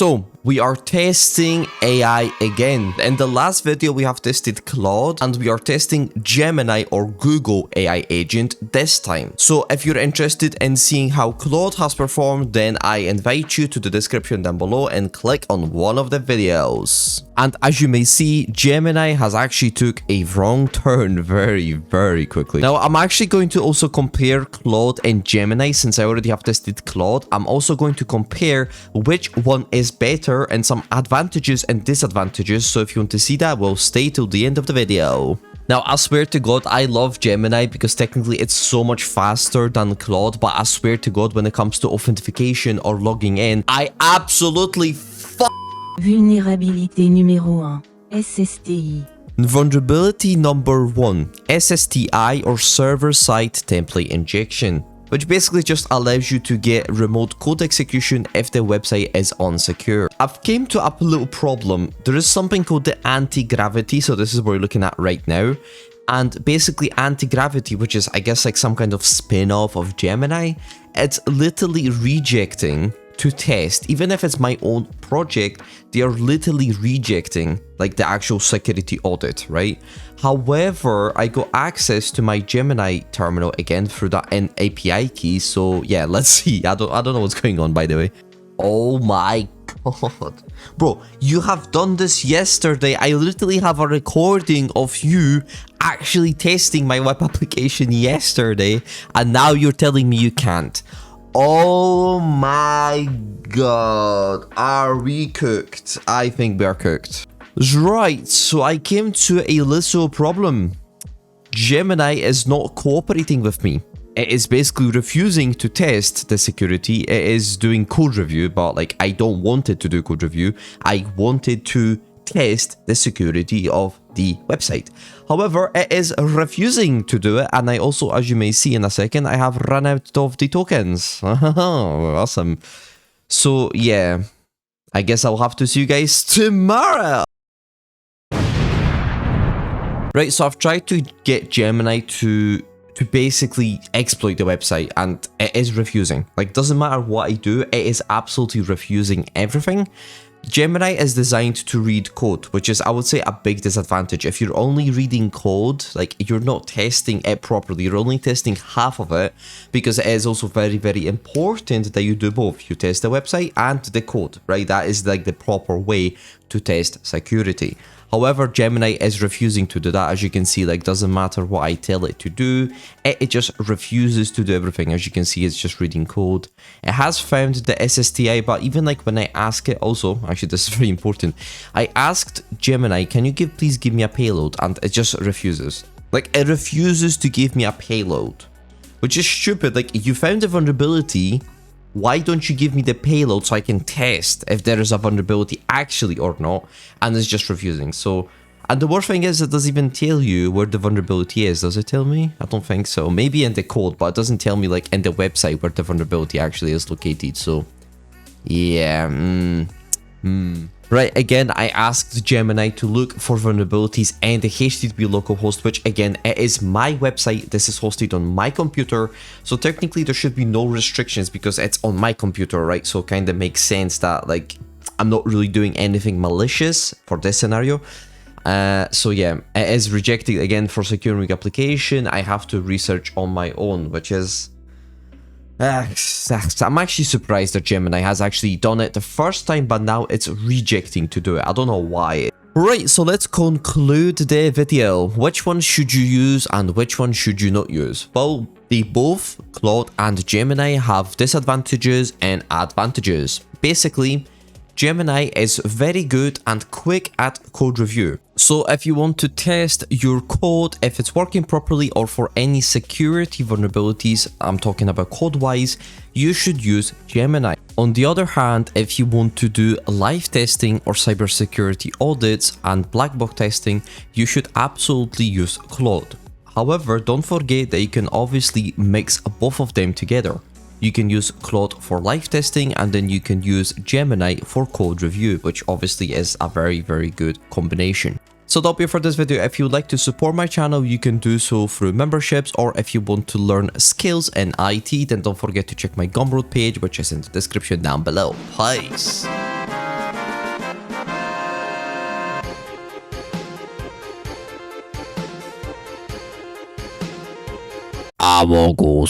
So, we are testing AI again. In the last video, we have tested Claude and we are testing Gemini or Google AI agent this time. So, if you're interested in seeing how Claude has performed, then I invite you to the description down below and click on one of the videos. And as you may see, Gemini has actually took a wrong turn very quickly. Now, I'm actually going to also compare Claude and Gemini since I already have tested Claude. I'm also going to compare which one is better and some advantages and disadvantages. So if you want to see that, well, stay till the end of the video. Now, I swear to God, I love Gemini because technically it's so much faster than Claude, but I swear to God, when it comes to authentication or logging in, I absolutely Vulnérabilité numéro 1, SSTI. Vulnerability number 1, SSTI or server-side template injection, which basically just allows you to get remote code execution if the website is unsecure. I've came to a little problem. There is something called the anti-gravity, so this is what we're looking at right now. And basically anti-gravity, which is I guess like some kind of spin-off of Gemini, it's literally rejecting to test. Even if it's my own project, they are literally rejecting like the actual security audit, right? However, I got access to my Gemini terminal again through that API key. So yeah, let's see. I don't know what's going on, by the way. Oh my God. Bro, you have done this yesterday. I literally have a recording of you actually testing my web application yesterday, and now you're telling me you can't. Oh my God, are we cooked? I think we are cooked. Right, so I came to a little problem. Gemini is not cooperating with me. It is basically refusing to test the security. It is doing code review, but like I don't want it to do code review. I wanted to test the security of the website. However, it is refusing to do it, and I also, as you may see in a second, I have run out of the tokens. Awesome. So yeah, I guess I'll have to see you guys tomorrow. Right, so I've tried to get Gemini to basically exploit the website, and it is refusing. Like, doesn't matter what I do, it is absolutely refusing everything. Gemini is designed to read code, which is, I would say, a big disadvantage. If you're only reading code, like, you're not testing it properly. You're only testing half of it, because it is also very important that you do both. You test the website and the code, right? That is like the proper way to test security. However, Gemini is refusing to do that. As you can see, like, doesn't matter what I tell it to do, it just refuses to do everything. As you can see, it's just reading code. It has found the SSTI, but even like when I ask it also, actually this is very important, I asked Gemini, can you please give me a payload? And it just refuses. Like, it refuses to give me a payload, which is stupid. Like, you found a vulnerability, why don't you give me the payload so I can test if there is a vulnerability actually or not? And it's just refusing. So, and the worst thing is, it doesn't even tell you where the vulnerability is. Does it tell me? I don't think so. Maybe in the code, but it doesn't tell me like in the website where the vulnerability actually is located. So yeah, Right, again, I asked Gemini to look for vulnerabilities in the HTTP localhost, which again, it is my website. This is hosted on my computer. So technically there should be no restrictions because it's on my computer, right? So kind of makes sense that like, I'm not really doing anything malicious for this scenario. So yeah, it is rejected again for securing application. I have to research on my own, which is... I'm actually surprised that Gemini has actually done it the first time, but now it's rejecting to do it. I don't know why. Right, so let's conclude the video. Which one should you use and which one should you not use? Well, they both, Claude and Gemini, have disadvantages and advantages. Basically, Gemini is very good and quick at code review. So if you want to test your code, if it's working properly or for any security vulnerabilities, I'm talking about code-wise, you should use Gemini. On the other hand, if you want to do live testing or cybersecurity audits and black box testing, you should absolutely use Claude. However, don't forget that you can obviously mix both of them together. You can use Claude for live testing, and then you can use Gemini for code review, which obviously is a very good combination. So that'll be it for this video. If you would like to support my channel, you can do so through memberships, or if you want to learn skills in IT, then don't forget to check my Gumroad page, which is in the description down below. Peace! Among Us.